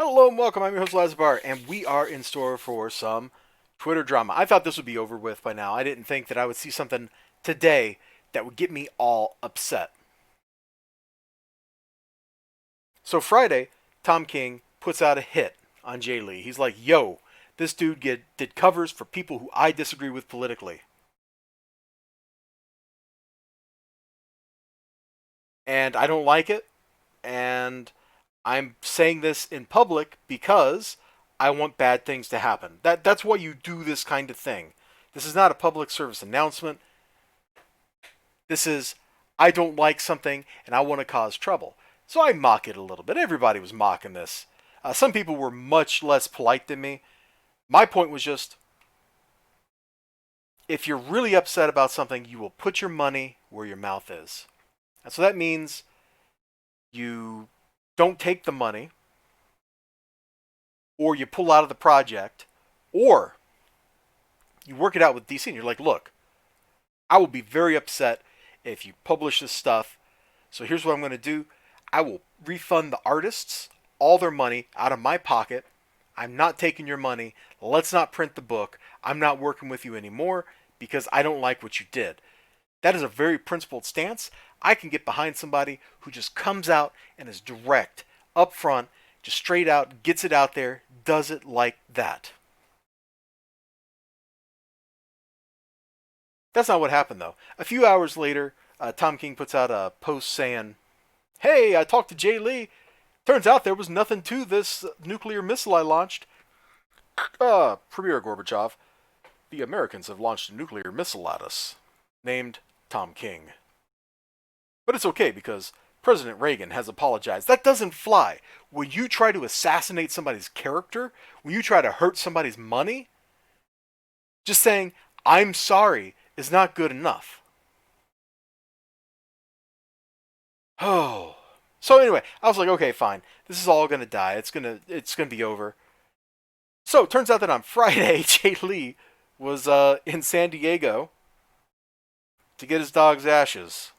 Hello and welcome. I'm your host Elizibar, and we are in store for some Twitter drama. I thought this would be over with by now. I didn't think that I would see something today that would get me all upset. So Friday, Tom King puts out a hit on Jae Lee. He's like, "Yo, this dude did covers for people who I disagree with politically, and I don't like it. And I'm saying this in public because I want bad things to happen. That's why you do this kind of thing. This is not a public service announcement. This is I don't like something and I want to cause trouble." So I mock it a little bit. Everybody was mocking this. Some people were much less polite than me. My point was just if you're really upset about something, you will put your money where your mouth is. And so that means you don't take the money, or you pull out of the project, or you work it out with DC and you're like, look, I will be very upset if you publish this stuff. So here's what I'm going to do. I will refund the artists all their money out of my pocket. I'm not taking your money. Let's not print the book. I'm not working with you anymore because I don't like what you did. That is a very principled stance. I can get behind somebody who just comes out and is direct, upfront, just straight out, gets it out there, does it like that. That's not what happened, though. A few hours later, Tom King puts out a post saying, "Hey, I talked to Jae Lee. Turns out there was nothing to this nuclear missile I launched. Premier Gorbachev, the Americans have launched a nuclear missile at us, named Tom King. But it's okay because President Reagan has apologized." That doesn't fly. When you try to assassinate somebody's character, when you try to hurt somebody's money, just saying, "I'm sorry," is not good enough. Oh. So anyway, I was like, okay, fine. This is all gonna die. It's gonna be over. So it turns out that on Friday, Jae Lee was in San Diego to get his dog's ashes.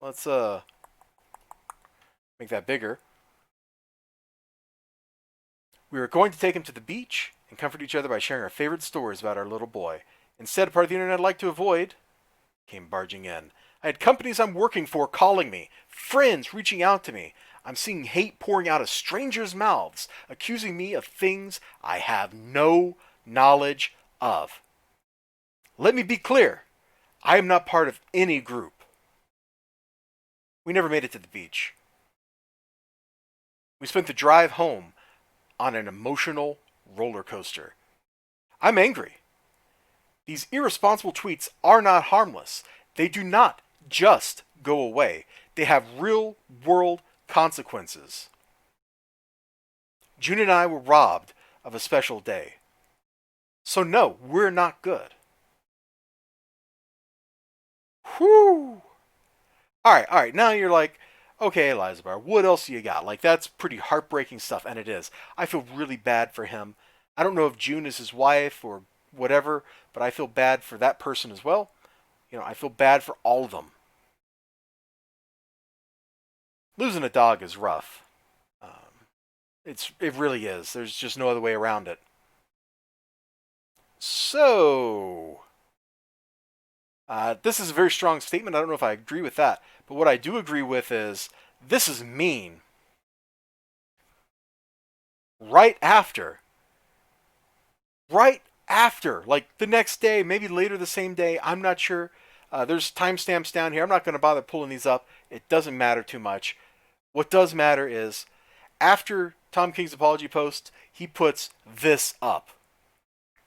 Let's make that bigger. "We were going to take him to the beach and comfort each other by sharing our favorite stories about our little boy. Instead, a part of the internet I'd like to avoid came barging in. I had companies I'm working for calling me, friends reaching out to me. I'm seeing hate pouring out of strangers' mouths, accusing me of things I have no knowledge of. Let me be clear. I am not part of any group." We never made it to the beach. We spent the drive home on an emotional roller coaster. I'm angry. These irresponsible tweets are not harmless. They do not just go away. They have real world consequences. June and I were robbed of a special day. So no, we're not good. Whew. All right. Now you're like, okay, Elizibar, what else do you got? Like, that's pretty heartbreaking stuff, and it is. I feel really bad for him. I don't know if June is his wife or whatever, but I feel bad for that person as well. I feel bad for all of them. Losing a dog is rough. It really is. There's just no other way around it. So, this is a very strong statement. I don't know if I agree with that. But what I do agree with is this is mean. Right after, like the next day, maybe later the same day, I'm not sure. There's timestamps down here. I'm not going to bother pulling these up. It doesn't matter too much. What does matter is after Tom King's apology post, he puts this up.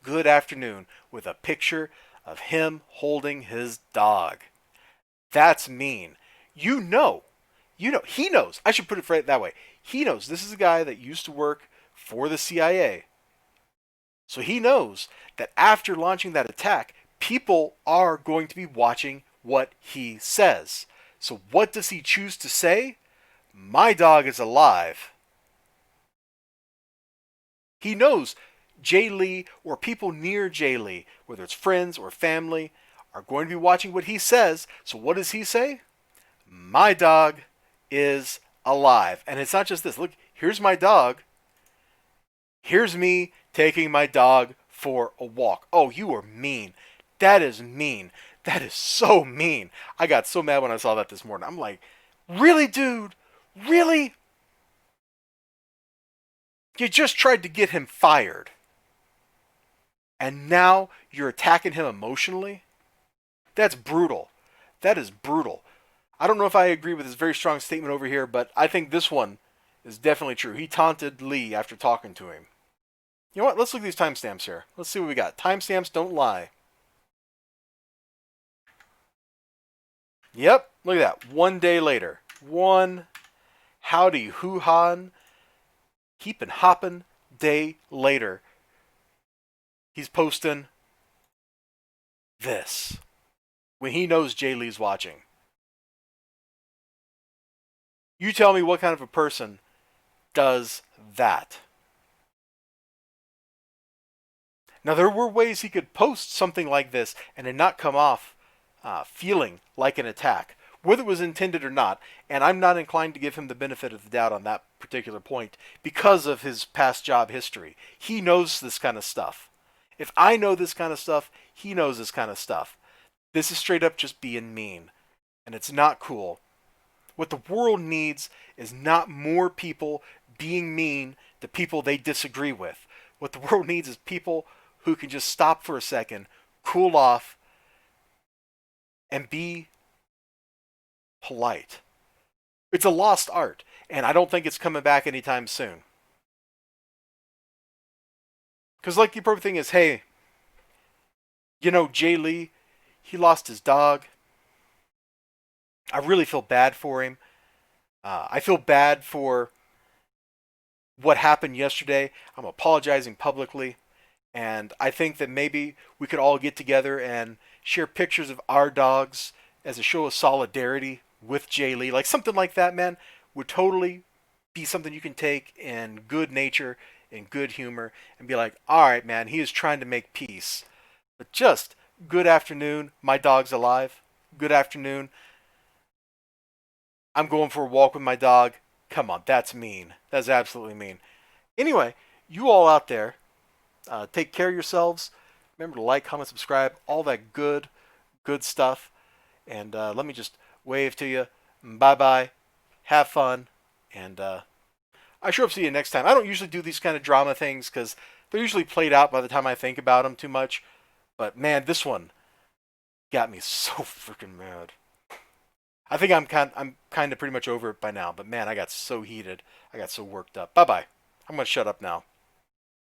Good afternoon, with a picture of him holding his dog. That's mean. He knows. I should put it right that way. He knows this is a guy that used to work for the CIA. So he knows that after launching that attack, people are going to be watching what he says. So what does he choose to say? My dog is alive. He knows Jae Lee or people near Jae Lee, whether it's friends or family, are going to be watching what he says. So what does he say? My dog is alive. And it's not just this. Look, Here's my dog. Here's me taking my dog for a walk. Oh, you are mean. That is mean. That is so mean. I got so mad when I saw that this morning. I'm like, really, dude? Really? You just tried to get him fired. And now you're attacking him emotionally? That's brutal. That is brutal. I don't know if I agree with his very strong statement over here, but I think this one is definitely true. He taunted Lee after talking to him. You know what? Let's look at these timestamps here. Let's see what we got. Timestamps don't lie. Yep, look at that. 1 day later. One howdy hoo-han, keepin' hoppin' day later. He's posting this when he knows Jae Lee's watching. You tell me what kind of a person does that. Now, there were ways he could post something like this and it not come off feeling like an attack, whether it was intended or not. And I'm not inclined to give him the benefit of the doubt on that particular point because of his past job history. He knows this kind of stuff. If I know this kind of stuff, he knows this kind of stuff. This is straight up just being mean. And it's not cool. What the world needs is not more people being mean to people they disagree with. What the world needs is people who can just stop for a second, cool off, and be polite. It's a lost art, and I don't think it's coming back anytime soon. Because like the appropriate thing is, hey, you know, Jae Lee, he lost his dog. I really feel bad for him. I feel bad for what happened yesterday. I'm apologizing publicly. And I think that maybe we could all get together and share pictures of our dogs as a show of solidarity with Jae Lee. Like something like that, man, would totally be something you can take in good nature, in good humor, and be like, all right, man, he is trying to make peace. But just, good afternoon, my dog's alive. Good afternoon, I'm going for a walk with my dog. Come on, that's mean. That's absolutely mean. Anyway, you all out there, take care of yourselves. Remember to like, comment, subscribe, all that good stuff. And let me just wave to you. Bye-bye. Have fun. And I sure hope to see you next time. I don't usually do these kind of drama things because they're usually played out by the time I think about them too much. But, man, this one got me so freaking mad. I think I'm kind of pretty much over it by now. But, man, I got so heated. I got so worked up. Bye-bye. I'm going to shut up now.